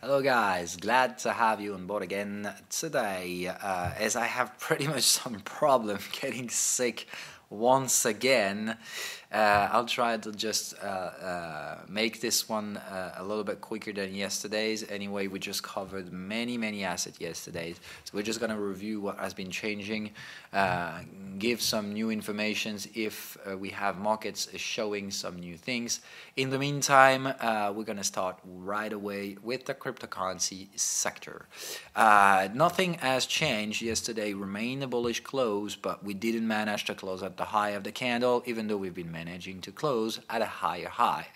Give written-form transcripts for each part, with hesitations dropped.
Hello guys, glad to have you on board again today, as I have pretty much some problem getting sick once again. I'll try to just make this one a little bit quicker than yesterday's. Anyway, we just covered many assets yesterday, so we're just going to review what has been changing, give some new informations if we have markets showing some new things. In the meantime, we're going to start right away with the cryptocurrency sector. Nothing has changed. Yesterday remained a bullish close, but we didn't manage to close at the high of the candle, even though we've been managing to close at a higher high,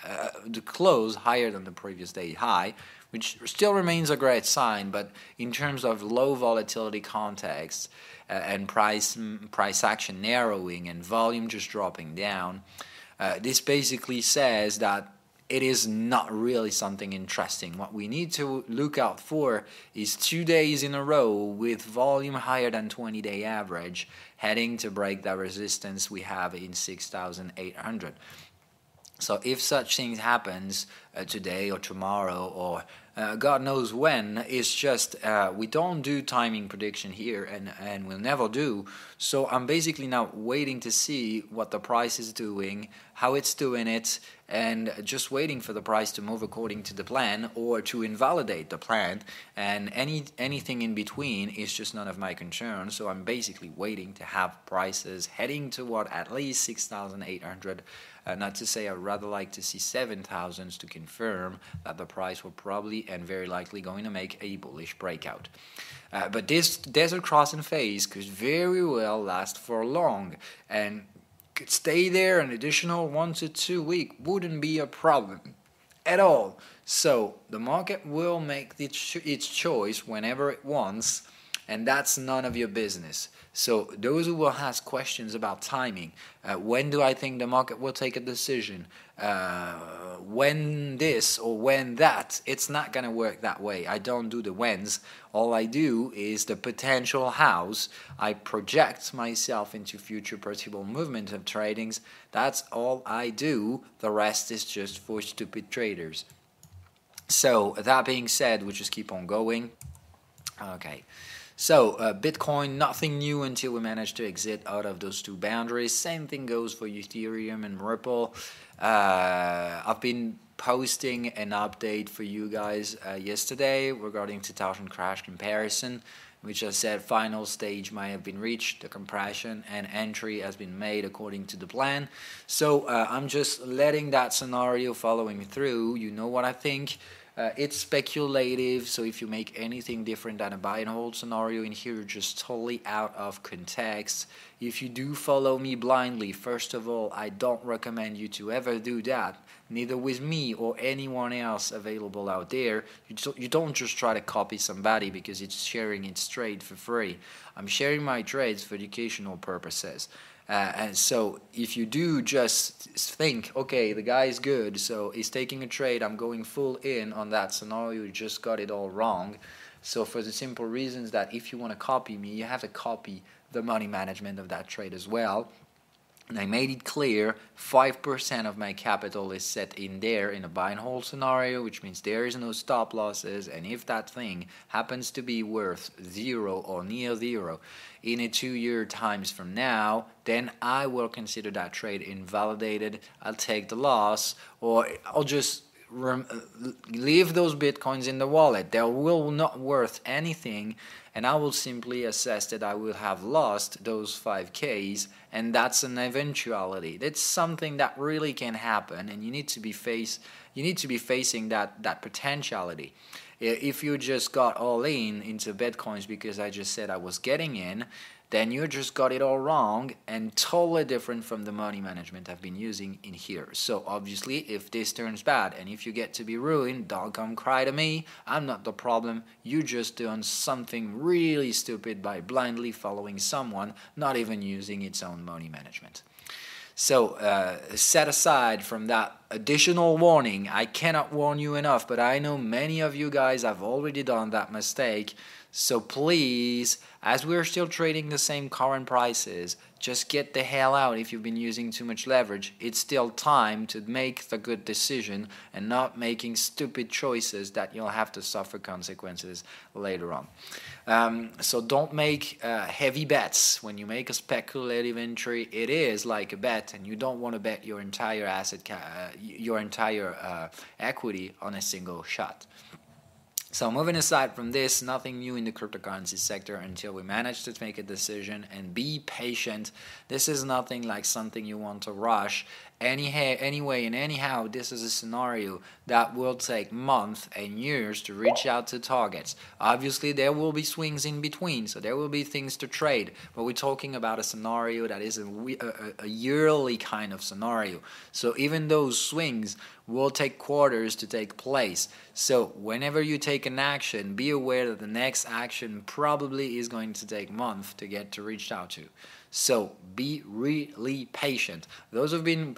to close higher than the previous day high, which still remains a great sign. But in terms of low volatility context and price action narrowing and volume just dropping down, this basically says that it is not really something interesting. What we need to look out for is 2 days in a row with volume higher than 20-day average, heading to break that resistance we have in 6,800. So if such things happens today or tomorrow or God knows when, it's just we don't do timing prediction here, and we'll never do. So I'm basically now waiting to see what the price is doing, how it's doing it, and just waiting for the price to move according to the plan or to invalidate the plan. And anything in between is just none of my concern. So I'm basically waiting to have prices heading toward at least 6,800. Not to say I'd rather like to see 7,000 to confirm that the price will probably and very likely going to make a bullish breakout. But this desert crossing phase could very well last for long and could stay there an additional 1 to 2 weeks. Wouldn't be a problem at all. So the market will make its choice whenever it wants, and that's none of your business. So those who will ask questions about timing, when do I think the market will take a decision, when this or when that, it's not going to work that way. I don't do the whens. All I do is the potential hows. I project myself into future possible movement of tradings. That's all I do. The rest is just for stupid traders. So that being said, we just keep on going. Okay. So Bitcoin, nothing new until we manage to exit out of those two boundaries. Same thing goes for Ethereum and Ripple. I've been posting an update for you guys yesterday regarding 2000 crash comparison, which I said final stage might have been reached, the compression and entry has been made according to the plan. So I'm just letting that scenario following through. You know what I think. It's speculative, so if you make anything different than a buy and hold scenario in here, you're just totally out of context. If you do follow me blindly, first of all, I don't recommend you to ever do that, neither with me or anyone else available out there. You don't just try to copy somebody because it's sharing its trade for free. I'm sharing my trades for educational purposes. And so if you do just think, okay, the guy is good, so he's taking a trade, I'm going full in on that scenario, you just got it all wrong. So for the simple reasons that if you want to copy me, you have to copy the money management of that trade as well. And I made it clear, 5% of my capital is set in there in a buy and hold scenario, which means there is no stop losses, and if that thing happens to be worth 0 or near 0 in a 2-year times from now, then I will consider that trade invalidated. I'll take the loss, or I'll just leave those bitcoins in the wallet. They will not worth anything, and I will simply assess that I will have lost those 5Ks, and that's an eventuality. That's something that really can happen, and you need to be facing that potentiality. If you just got all into bitcoins because I just said I was getting in, then you just got it all wrong and totally different from the money management I've been using in here. So obviously, if this turns bad and if you get to be ruined, don't come cry to me. I'm not the problem. You just done something really stupid by blindly following someone, not even using its own money management. So set aside from that additional warning, I cannot warn you enough, but I know many of you guys have already done that mistake. So please, as we're still trading the same current prices, just get the hell out if you've been using too much leverage. It's still time to make the good decision and not making stupid choices that you'll have to suffer consequences later on. So don't make heavy bets. When you make a speculative entry, it is like a bet, and you don't want to bet your entire equity on a single shot. So moving aside from this, nothing new in the cryptocurrency sector until we manage to make a decision, and be patient. This is nothing like something you want to rush. Anyway and anyhow, this is a scenario that will take months and years to reach out to targets. Obviously, there will be swings in between, so there will be things to trade, but we're talking about a scenario that is a yearly kind of scenario. So even those swings will take quarters to take place. So whenever you take an action, be aware that the next action probably is going to take months to get to reach out to. So be really patient. Those who've been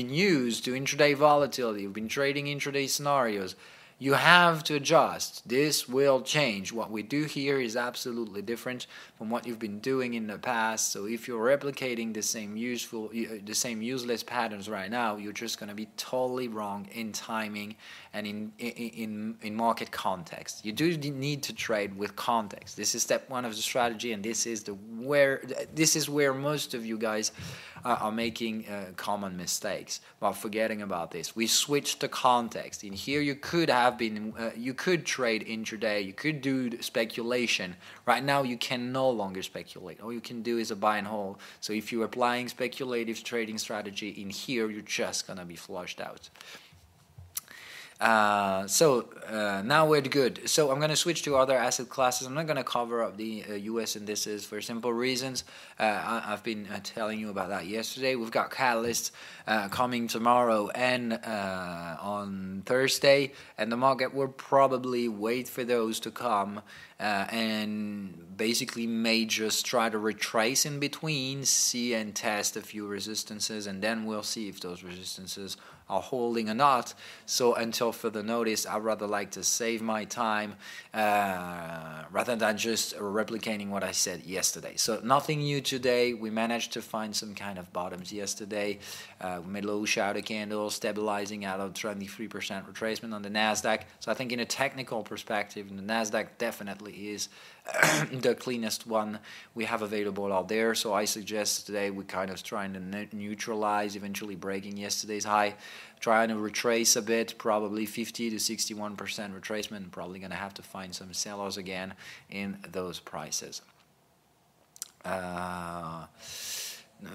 used to intraday volatility, who've been trading intraday scenarios, you have to adjust. This will change. What we do here is absolutely different from what you've been doing in the past. So if you're replicating the same useless patterns right now, you're just going to be totally wrong in timing and in market context. You do need to trade with context. This is step one of the strategy, and this is where most of you guys are making common mistakes while forgetting about this. We switched the context. In here, you could trade intraday, you could do speculation. Right now, you can no longer speculate. All you can do is a buy and hold. So if you're applying speculative trading strategy in here, you're just gonna be flushed out. Now we're good. So I'm going to switch to other asset classes. I'm not going to cover up the US indices for simple reasons. I've been telling you about that yesterday. We've got catalysts coming tomorrow and on Thursday, and the market will probably wait for those to come and basically may just try to retrace in between, see and test a few resistances, and then we'll see if those resistances are holding or not. So until further notice, I'd rather like to save my time rather than just replicating what I said yesterday. So nothing new today. We managed to find some kind of bottoms yesterday. We made a little shadow candle stabilizing out of 23% retracement on the NASDAQ. So I think in a technical perspective, the NASDAQ definitely is the cleanest one we have available out there. So I suggest today we're kind of trying to neutralize, eventually breaking yesterday's high, trying to retrace a bit, probably 50 to 61% retracement. Probably going to have to find some sellers again in those prices.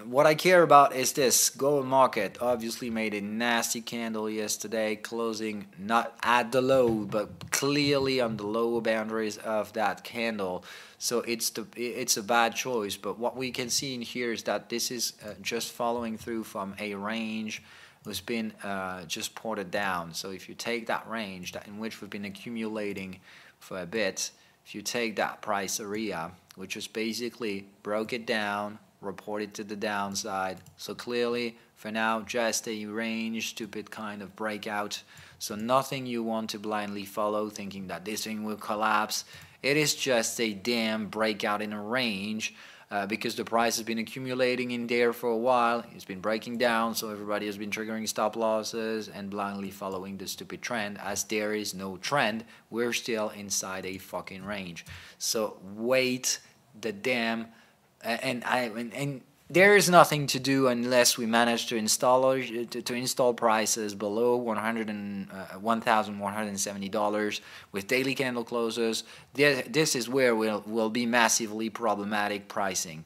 What I care about is this. Gold market obviously made a nasty candle yesterday, closing not at the low, but clearly on the lower boundaries of that candle. So it's a bad choice. But what we can see in here is that this is just following through from a range who's been just ported down. So if you take that range in which we've been accumulating for a bit, if you take that price area, which is basically broke it down, reported to the downside. So clearly, for now, just a range, stupid kind of breakout. So nothing you want to blindly follow, thinking that this thing will collapse. It is just a damn breakout in a range because the price has been accumulating in there for a while. It's been breaking down, so everybody has been triggering stop losses and blindly following the stupid trend. As there is no trend, we're still inside a fucking range. So wait the damn... And there is nothing to do unless we manage to install prices below $1,170 with daily candle closes. This is where will be massively problematic pricing.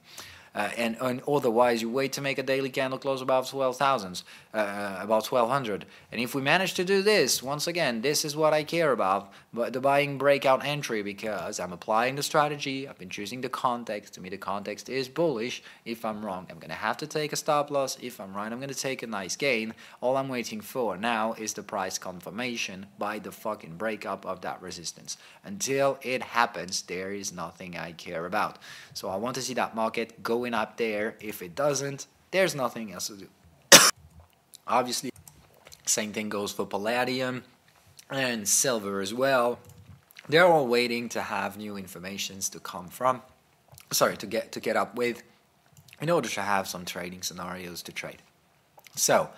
And otherwise, you wait to make a daily candle close above 12,000, about 1,200. And if we manage to do this, once again, this is what I care about, but the buying breakout entry, because I'm applying the strategy, I've been choosing the context. To me, the context is bullish. If I'm wrong, I'm going to have to take a stop loss. If I'm right, I'm going to take a nice gain. All I'm waiting for now is the price confirmation by the fucking breakup of that resistance. Until it happens, there is nothing I care about. So I want to see that market going up there. If it doesn't, there's nothing else to do. Obviously, Same thing goes for palladium and silver as well. They're all waiting to have new informations to come from, to get up with, in order to have some trading scenarios to trade. So,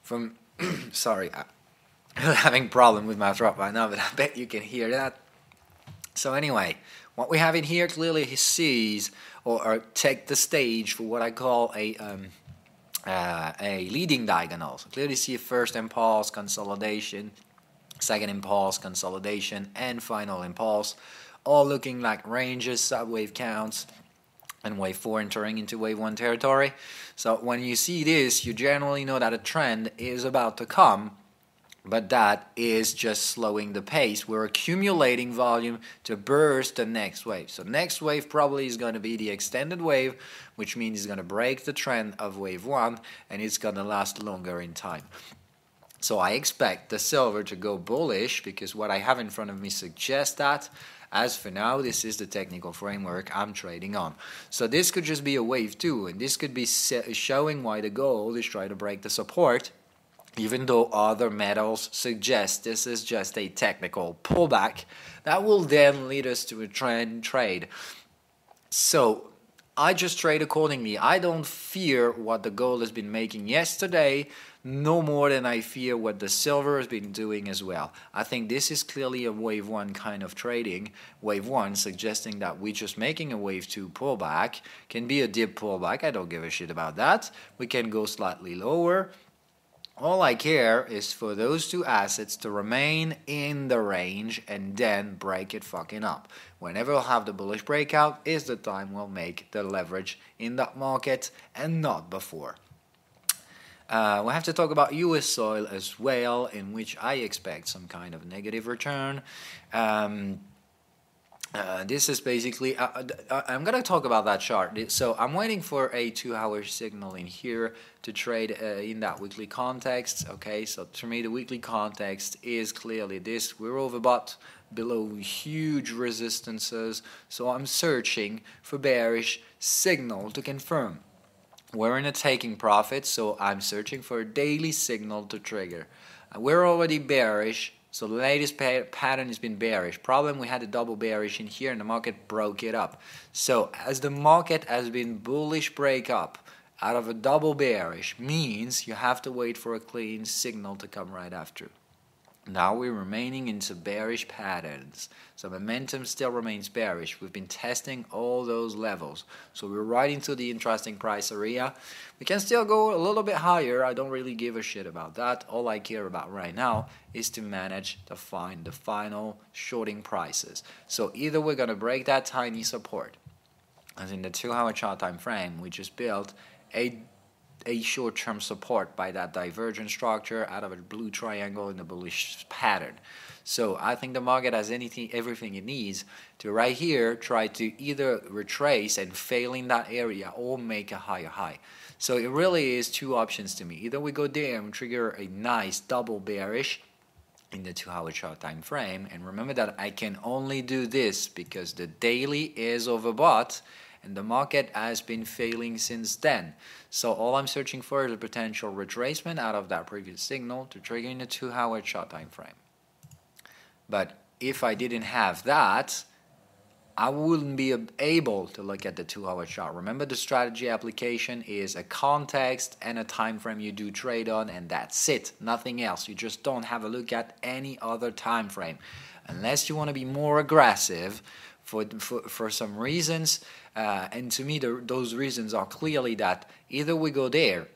from sorry, I'm having a problem with my throat right now, but I bet you can hear that. So anyway, what we have in here clearly sees or take the stage for what I call a leading diagonal. So clearly see a first impulse, consolidation, second impulse, consolidation, and final impulse, all looking like ranges, subwave counts, and wave 4 entering into wave 1 territory. So when you see this, you generally know that a trend is about to come, but that is just slowing the pace. We're accumulating volume to burst the next wave. So next wave probably is going to be the extended wave, which means it's going to break the trend of wave 1, and it's going to last longer in time. So I expect the silver to go bullish, because what I have in front of me suggests that. As for now, this is the technical framework I'm trading on. So this could just be a wave 2, and this could be showing why the gold is trying to break the support, even though other metals suggest this is just a technical pullback that will then lead us to a trend trade. So I just trade accordingly. I don't fear what the gold has been making yesterday, no more than I fear what the silver has been doing as well. I think this is clearly a wave 1 kind of trading. Wave 1 suggesting that we're just making a wave 2 pullback. Can be a dip pullback. I don't give a shit about that. We can go slightly lower. All I care is for those two assets to remain in the range and then break it fucking up. Whenever we'll have the bullish breakout is the time we'll make the leverage in that market, and not before. We have to talk about US oil as well, in which I expect some kind of negative return. This is basically, I'm going to talk about that chart. So I'm waiting for a 2-hour signal in here to trade in that weekly context. Okay, so to me the weekly context is clearly this. We're overbought below huge resistances, so I'm searching for bearish signal to confirm. We're in a taking profit, so I'm searching for a daily signal to trigger. We're already bearish. So the latest pattern has been bearish. Problem, we had a double bearish in here and the market broke it up. So as the market has been bullish breakup out of a double bearish, means you have to wait for a clean signal to come right after. Now we're remaining into bearish patterns. So momentum still remains bearish. We've been testing all those levels. So we're right into the interesting price area. We can still go a little bit higher. I don't really give a shit about that. All I care about right now is to manage to find the final shorting prices. So either we're going to break that tiny support, as in the 2-hour chart time frame, we just built a short-term support by that divergent structure out of a blue triangle in the bullish pattern. So I think the market has everything it needs to right here try to either retrace and fail in that area or make a higher high. So it really is two options to me. Either we go there and trigger a nice double bearish in the 2-hour chart time frame, and remember that I can only do this because the daily is overbought and the market has been failing since then. So all I'm searching for is a potential retracement out of that previous signal to trigger in the 2-hour chart time frame. But if I didn't have that, I wouldn't be able to look at the 2-hour chart. Remember, the strategy application is a context and a time frame you do trade on, and that's it, nothing else. You just don't have a look at any other time frame unless you want to be more aggressive for some reasons. And to me, those reasons are clearly that either we go there,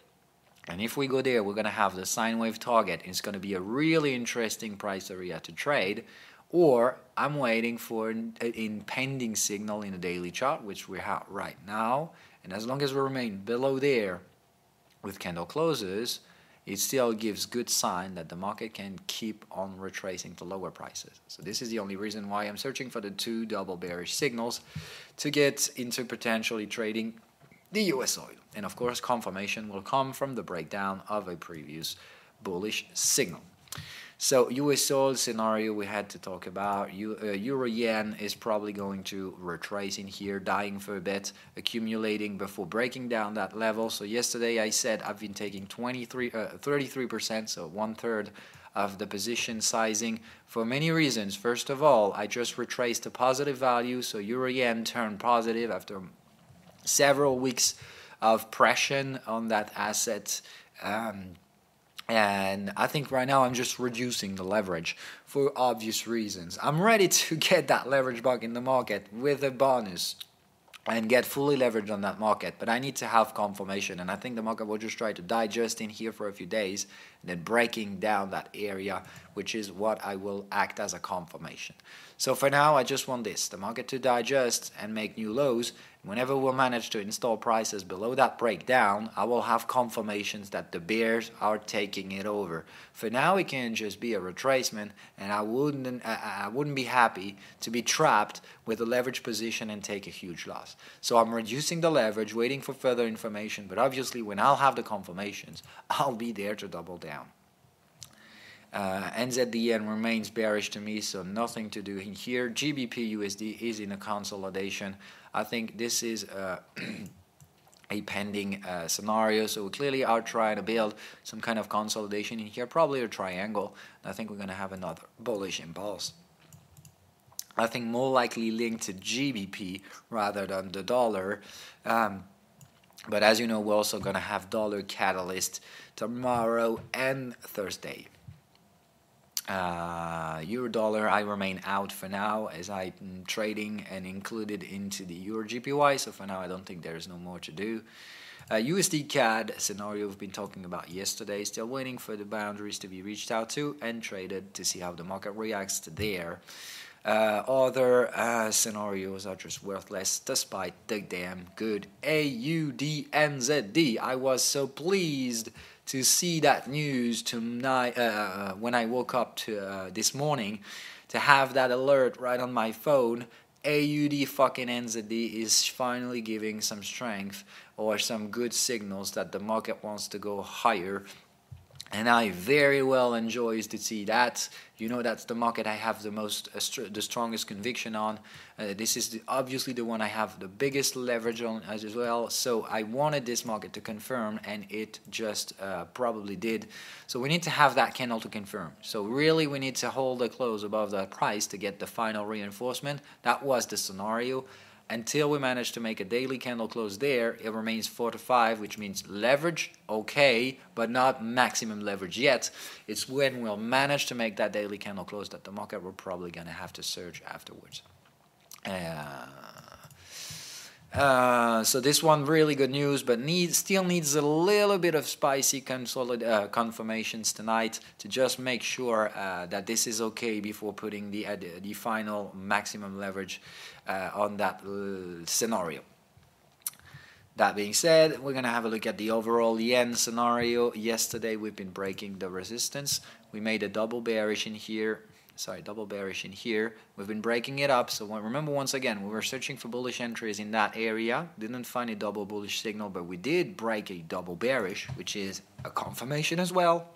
and if we go there, we're going to have the sine wave target. It's going to be a really interesting price area to trade. Or I'm waiting for an impending signal in the daily chart, which we have right now. And as long as we remain below there with candle closes, it still gives good sign that the market can keep on retracing to lower prices. So this is the only reason why I'm searching for the two double bearish signals to get into potentially trading the US oil. And of course, confirmation will come from the breakdown of a previous bullish signal. So US dollar scenario we had to talk about. Euro yen is probably going to retrace in here, dying for a bit, accumulating before breaking down that level. So yesterday I said I've been taking 33%, so 1/3 of the position sizing for many reasons. First of all, I just retraced a positive value, so Euro yen turned positive after several weeks of pressure on that asset. And I think right now I'm just reducing the leverage for obvious reasons. I'm ready to get that leverage back in the market with a bonus and get fully leveraged on that market, but I need to have confirmation, and I think the market will just try to digest in here for a few days and then breaking down that area, which is what I will act as a confirmation. So for now I just want this, the market to digest and make new lows. Whenever we'll manage to install prices below that breakdown, I will have confirmations that the bears are taking it over. For now it can just be a retracement, and I wouldn't be happy to be trapped with a leverage position and take a huge loss. So I'm reducing the leverage, waiting for further information, but obviously when I'll have the confirmations, I'll be there to double down. NZDN remains bearish to me, so nothing to do in here. GBP USD is in a consolidation. I think this is a pending scenario, so we clearly are trying to build some kind of consolidation in here, probably a triangle. I think we're going to have another bullish impulse. I think more likely linked to GBP rather than the dollar. But as you know, we're also going to have dollar catalyst tomorrow and Thursday. Euro dollar, I remain out for now as I'm trading and included into the EURJPY, so for now I don't think there's no more to do. USD CAD scenario we've been talking about yesterday, still waiting for the boundaries to be reached out to and traded to see how the market reacts to there. Other scenarios are just worthless despite the damn good AUDNZD. I was so pleased to see that news tonight when I woke up to this morning, to have that alert right on my phone. AUDNZD is finally giving some strength or some good signals that the market wants to go higher. And I very well enjoy to see that. You know, that's the market I have the strongest conviction on. This is obviously the one I have the biggest leverage on as well. So I wanted this market to confirm, and it just probably did. So we need to have that candle to confirm. So really we need to hold the close above that price to get the final reinforcement. That was the scenario. Until we manage to make a daily candle close there, it remains 4 to 5, which means leverage, okay, but not maximum leverage yet. It's when we'll manage to make that daily candle close that the market will probably going to have to surge afterwards. So this one really good news, but still needs a little bit of spicy confirmations tonight to just make sure that this is okay before putting the final maximum leverage on that scenario. That being said, we're going to have a look at the overall yen scenario. Yesterday we've been breaking the resistance. We made a double bearish in here. We've been breaking it up. So remember, once again, we were searching for bullish entries in that area. Didn't find a double bullish signal, but we did break a double bearish, which is a confirmation as well.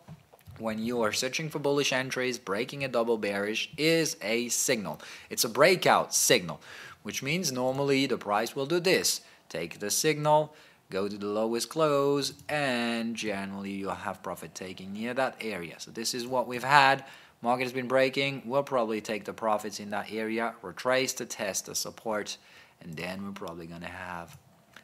When you are searching for bullish entries, breaking a double bearish is a signal. It's a breakout signal, which means normally the price will do this. Take the signal, go to the lowest close, and generally you'll have profit taking near that area. So this is what we've had. Market has been breaking. We'll probably take the profits in that area, retrace to test the support, and then we're probably going to have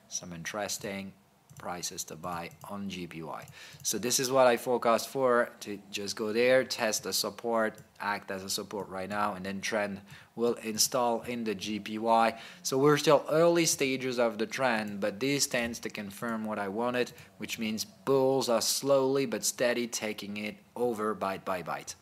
some interesting prices to buy on GPY. So this is what I forecast for, to just go there, test the support, act as a support right now, and then trend will install in the GPY. So we're still early stages of the trend, but this tends to confirm what I wanted, which means bulls are slowly but steady taking it over bite by bite.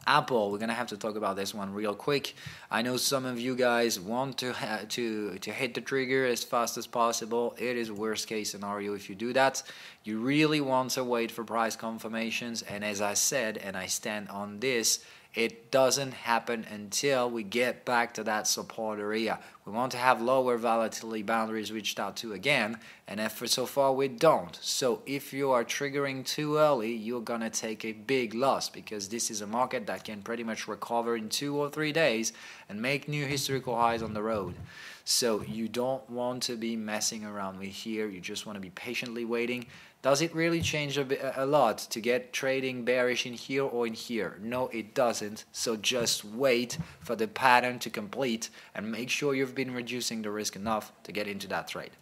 Apple, we're gonna have to talk about this one real quick. I know some of you guys want to hit the trigger as fast as possible. It is worst case scenario if you do that. You really want to wait for price confirmations, and as I said, and I stand on this, it doesn't happen until we get back to that support area, We want to have lower volatility boundaries reached out to again, and for so far we don't. So if you are triggering too early, you're gonna take a big loss, because this is a market that can pretty much recover in 2 or 3 days and make new historical highs on the road. So you don't want to be messing around with here. You just want to be patiently waiting. Does it really change a lot to get trading bearish in here or in here? No, it doesn't. So just wait for the pattern to complete and make sure you've been reducing the risk enough to get into that trade.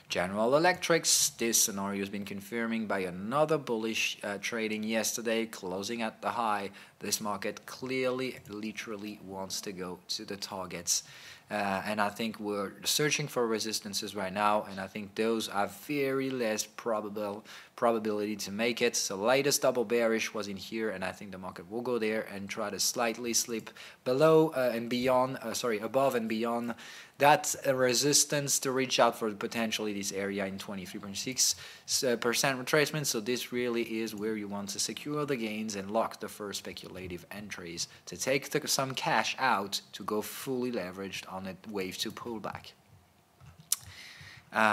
General Electrics, this scenario has been confirming by another bullish trading yesterday, closing at the high. This market clearly, literally wants to go to the targets. And I think we're searching for resistances right now, and I think those are very less probability to make it. So latest double bearish was in here, and I think the market will go there and try to slightly slip below and beyond, above and beyond that resistance to reach out for potentially this area in 23.6% retracement. So this really is where you want to secure the gains and lock the first speculative entries to take some cash out to go fully leveraged on a wave 2 pullback.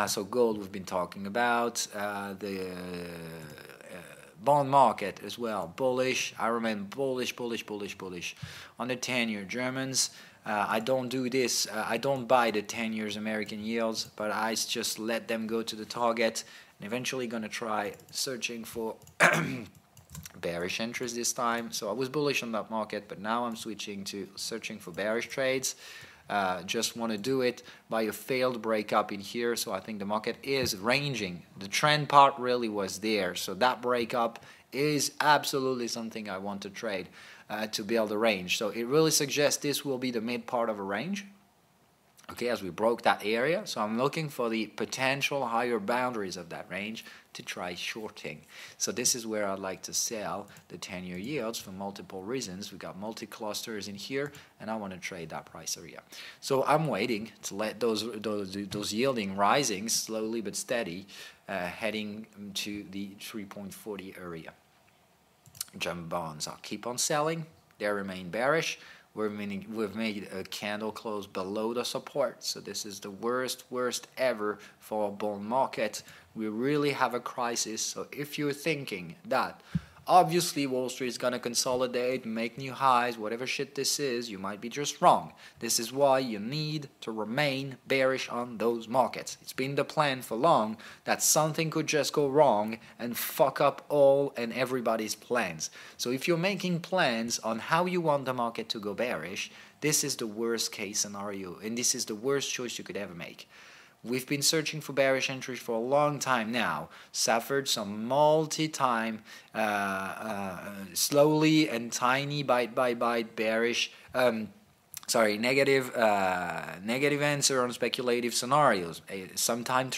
So gold we've been talking about, the bond market as well, bullish. I remain bullish on the 10-year Germans. I don't do this, I don't buy the 10 years American yields, but I just let them go to the target, and eventually gonna try searching for bearish entries this time. So I was bullish on that market, but now I'm switching to searching for bearish trades. Just want to do it by a failed breakup in here. So I think the market is ranging. The trend part really was there, so that breakup is absolutely something I want to trade to build a range. So it really suggests this will be the mid part of a range, okay, as we broke that area. So I'm looking for the potential higher boundaries of that range to try shorting. So this is where I'd like to sell the 10-year yields for multiple reasons. We got multi-clusters in here, and I want to trade that price area. So I'm waiting to let those yielding rising slowly but steady, heading to the 3.40 area. Jump bonds, I'll keep on selling. They remain bearish. We've made a candle close below the support, so this is the worst ever for a bond market. We really have a crisis. So if you're thinking that obviously Wall Street is going to consolidate, make new highs, whatever shit this is, you might be just wrong. This is why you need to remain bearish on those markets. It's been the plan for long that something could just go wrong and fuck up all and everybody's plans. So if you're making plans on how you want the market to go bearish, this is the worst case scenario, and this is the worst choice you could ever make. We've been searching for bearish entries for a long time now, suffered some multi-time, slowly and tiny bite by bite bearish, negative answer on speculative scenarios. Sometimes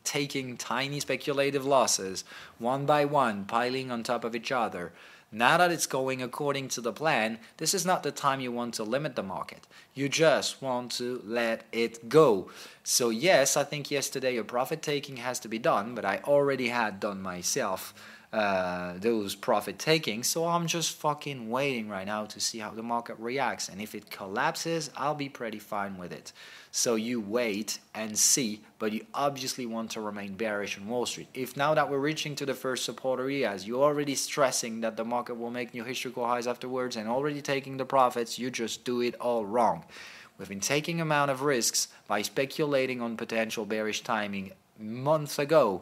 taking tiny speculative losses, one by one, piling on top of each other. Now that it's going according to the plan, this is not the time you want to limit the market. You just want to let it go. So yes, I think yesterday a profit taking has to be done, but I already had done myself those profit taking, so I'm just fucking waiting right now to see how the market reacts, and if it collapses, I'll be pretty fine with it. So you wait and see, but you obviously want to remain bearish on Wall Street. If now that we're reaching to the first support areas, you're already stressing that the market will make new historical highs afterwards and already taking the profits, you just do it all wrong. We've been taking amount of risks by speculating on potential bearish timing months ago.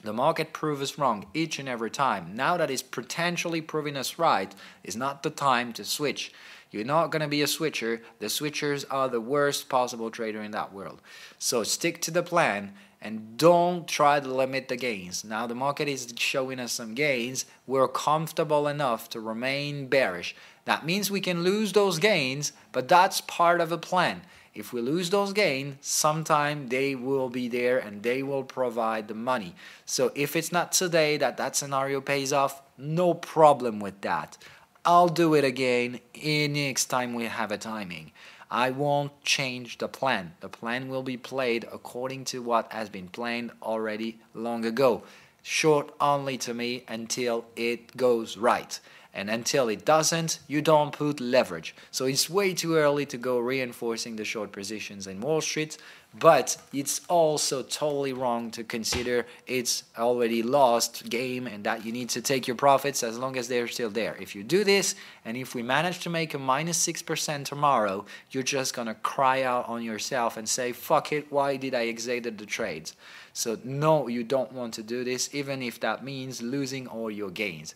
The market proves us wrong each and every time. Now that it's potentially proving us right, is not the time to switch. You're not going to be a switcher. The switchers are the worst possible trader in that world. So stick to the plan and don't try to limit the gains. Now the market is showing us some gains. We're comfortable enough to remain bearish. That means we can lose those gains, but that's part of a plan. If we lose those gains, sometime they will be there and they will provide the money. So if it's not today that scenario pays off, no problem with that. I'll do it again next time we have a timing. I won't change the plan. The plan will be played according to what has been planned already long ago. Short only to me until it goes right. And until it doesn't, you don't put leverage. So it's way too early to go reinforcing the short positions in Wall Street, but it's also totally wrong to consider it's already lost game and that you need to take your profits as long as they're still there. If you do this, and if we manage to make a minus 6% tomorrow, you're just gonna cry out on yourself and say, fuck it, why did I exited the trades? So no, you don't want to do this, even if that means losing all your gains.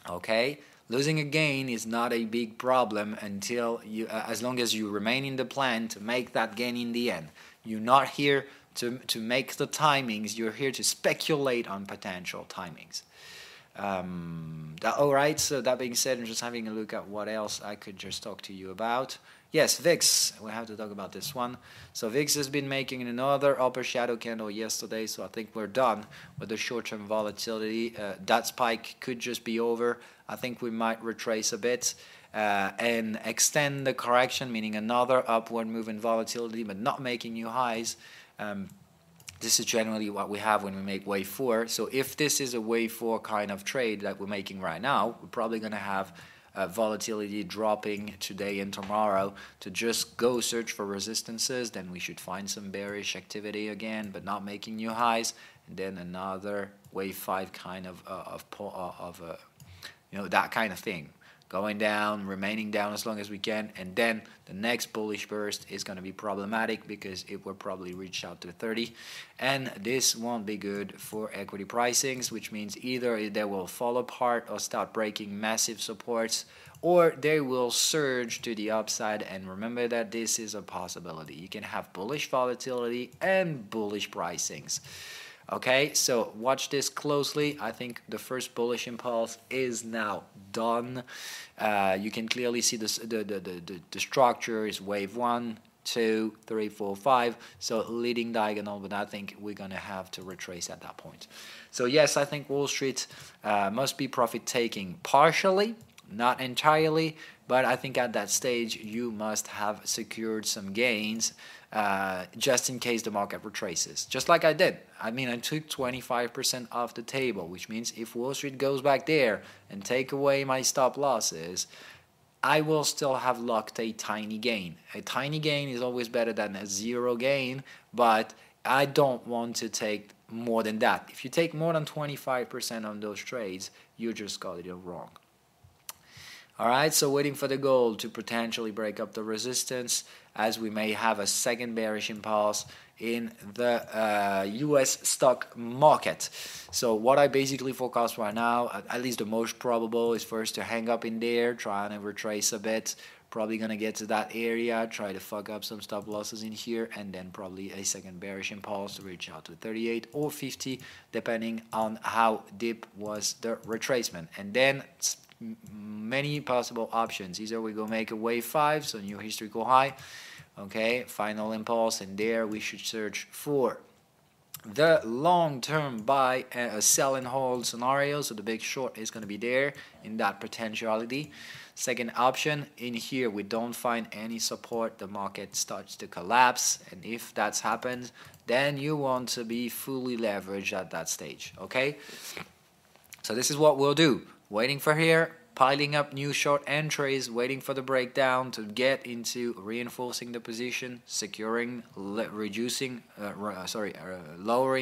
Okay? Losing a gain is not a big problem until you, as long as you remain in the plan to make that gain in the end. You're not here to make the timings. You're here to speculate on potential timings. Alright, so that being said, I'm just having a look at what else I could just talk to you about. Yes, VIX, we have to talk about this one. So VIX has been making another upper shadow candle yesterday, so I think we're done with the short-term volatility. That spike could just be over. I think we might retrace a bit and extend the correction, meaning another upward move in volatility, but not making new highs. This is generally what we have when we make wave 4. So if this is a wave 4 kind of trade that we're making right now, we're probably going to have volatility dropping today and tomorrow to just go search for resistances. Then we should find some bearish activity again, but not making new highs. And then another wave 5 kind of that kind of thing. Going down, remaining down as long as we can, and then the next bullish burst is going to be problematic because it will probably reach out to 30, and this won't be good for equity pricings, which means either they will fall apart or start breaking massive supports, or they will surge to the upside. And remember that this is a possibility. You can have bullish volatility and bullish pricings. Okay, so watch this closely. I think the first bullish impulse is now done. You can clearly see this, the structure is wave 1, 2, 3, 4, 5. So leading diagonal, but I think we're going to have to retrace at that point. So yes, I think Wall Street must be profit taking partially, not entirely, but I think at that stage you must have secured some gains just in case the market retraces. Just like I did. I mean, I took 25% off the table, which means if Wall Street goes back there and take away my stop losses, I will still have locked a tiny gain. A tiny gain is always better than a zero gain, but I don't want to take more than that. If you take more than 25% on those trades, you just got it wrong. Alright, so waiting for the gold to potentially break up the resistance, as we may have a second bearish impulse in the US stock market. So what I basically forecast right now, at least the most probable, is first to hang up in there, trying to retrace a bit. Probably going to get to that area, try to fuck up some stop losses in here, and then probably a second bearish impulse to reach out to 38 or 50, depending on how deep was the retracement. And then many possible options. Either we go make a wave 5, so new historical high, okay, final impulse, and there we should search for the long-term buy, sell and hold scenario. So the big short is going to be there in that potentiality. Second option, in here we don't find any support, the market starts to collapse, and if that's happened, then you want to be fully leveraged at that stage. Okay, so this is what we'll do. Waiting for here, piling up new short entries, waiting for the breakdown to get into reinforcing the position, securing, lowering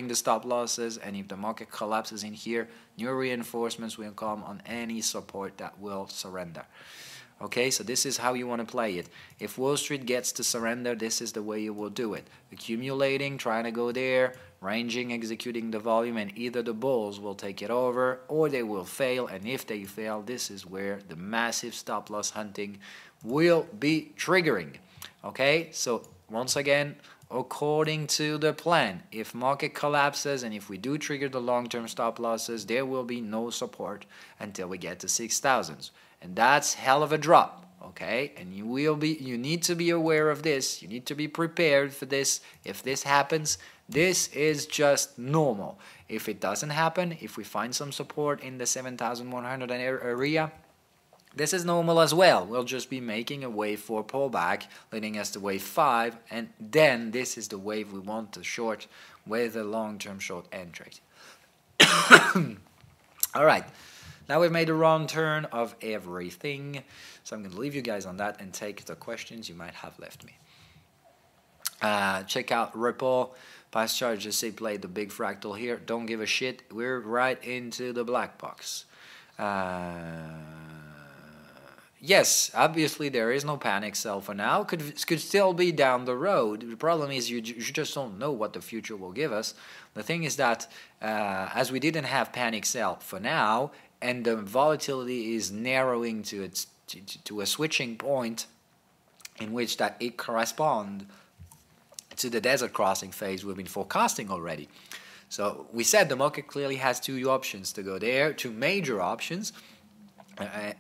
the stop losses, and if the market collapses in here, new reinforcements will come on any support that will surrender. Okay, so this is how you want to play it. If Wall Street gets to surrender, this is the way you will do it. Accumulating, trying to go there, ranging, executing the volume, and either the bulls will take it over or they will fail. And if they fail, this is where the massive stop loss hunting will be triggering. Okay, so once again, according to the plan, if market collapses and if we do trigger the long-term stop losses, there will be no support until we get to 6,000. And that's hell of a drop, okay? And you need to be aware of this. You need to be prepared for this. If this happens, this is just normal. If it doesn't happen, if we find some support in the 7,100 area, this is normal as well. We'll just be making a wave 4 pullback, leading us to wave 5, and then this is the wave we want to short with a long-term short entry. All right. Now we've made a round turn of everything, so I'm going to leave you guys on that and take the questions you might have left me. Check out Ripple. Past chart, just say play the big fractal here. Don't give a shit. We're right into the black box. Yes, obviously there is no panic sell for now. Could still be down the road. The problem is you just don't know what the future will give us. The thing is that as we didn't have panic sell for now, and the volatility is narrowing to a switching point in which that it corresponds to the desert crossing phase we've been forecasting already. So we said the market clearly has two options to go there, two major options.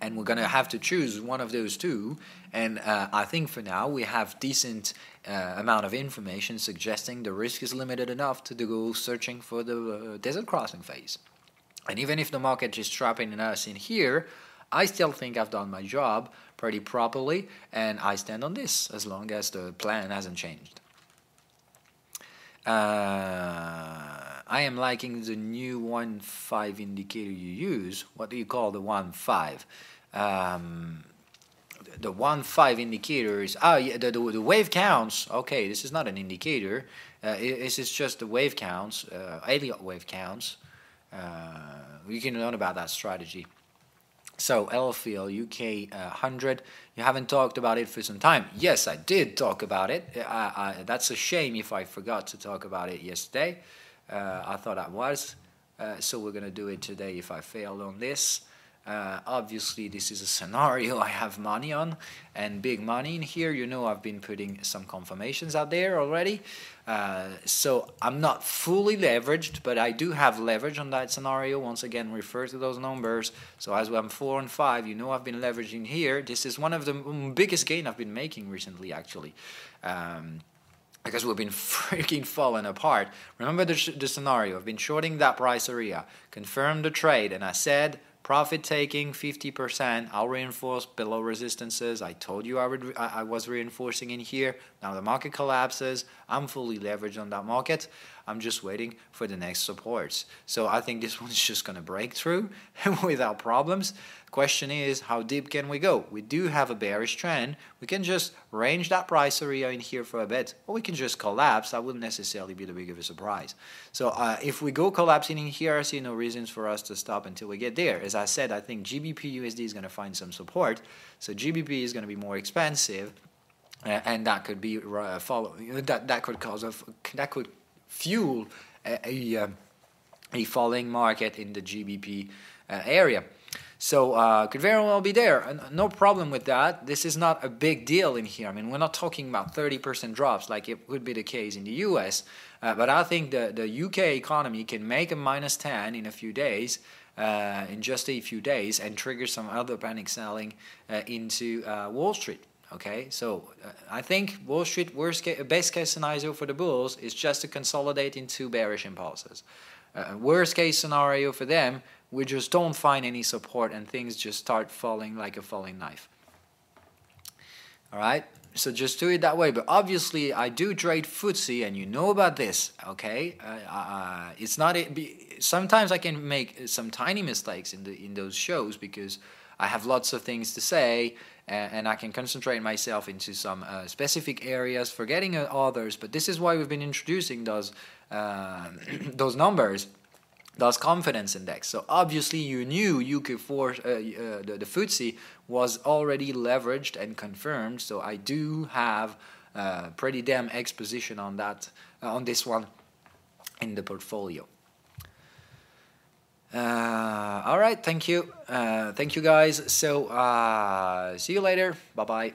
And we're going to have to choose one of those two, and I think for now we have decent amount of information suggesting the risk is limited enough to go searching for the desert crossing phase. And even if the market is trapping us in here, I still think I've done my job pretty properly, and I stand on this as long as the plan hasn't changed. I am liking the new 1.5 indicator you use. What do you call the 1.5? The 1.5 indicators. Oh, yeah, the wave counts. Okay, this is not an indicator. This is just the wave counts, Elliott wave counts. You can learn about that strategy. So LFL UK 100. You haven't talked about it for some time. Yes, I did talk about it. That's a shame if I forgot to talk about it yesterday. I thought I was. So we're going to do it today if I failed on this. Obviously, this is a scenario I have money on, and big money in here. You know, I've been putting some confirmations out there already. So I'm not fully leveraged, but I do have leverage on that scenario. Once again, refer to those numbers. So as I'm 4 and 5, you know I've been leveraging here. This is one of the biggest gain I've been making recently, actually. Because we've been freaking falling apart. Remember the scenario. I've been shorting that price area, confirmed the trade, and I said profit taking 50%. I'll reinforce below resistances. I told you I was reinforcing in here. Now the market collapses. I'm fully leveraged on that market. I'm just waiting for the next supports. So I think this one's just going to break through without problems. Question is, how deep can we go? We do have a bearish trend. We can just range that price area in here for a bit, or we can just collapse. That wouldn't necessarily be the big of a surprise. So if we go collapsing in here, I see no reasons for us to stop until we get there. As I said, I think GBP/USD is going to find some support. So GBP is going to be more expensive, and that could be that could fuel a falling market in the GBP area. So could very well be there. No problem with that. This is not a big deal in here. I mean, we're not talking about 30% drops like it would be the case in the US. But I think the UK economy can make a -10 in a few days, in just a few days, and trigger some other panic selling into Wall Street. Okay, so I think Wall Street best case scenario for the bulls is just to consolidate into bearish impulses. Worst case scenario for them, we just don't find any support and things just start falling like a falling knife. All right, so just do it that way. But obviously, I do trade FTSE, and you know about this. Okay, it's not. Sometimes I can make some tiny mistakes in those shows because I have lots of things to say, and I can concentrate myself into some specific areas, forgetting others. But this is why we've been introducing those numbers, those confidence index. So obviously you knew the FTSE was already leveraged and confirmed. So I do have pretty damn exposition on that, on this one in the portfolio. All right, thank you guys. So see you later. Bye bye.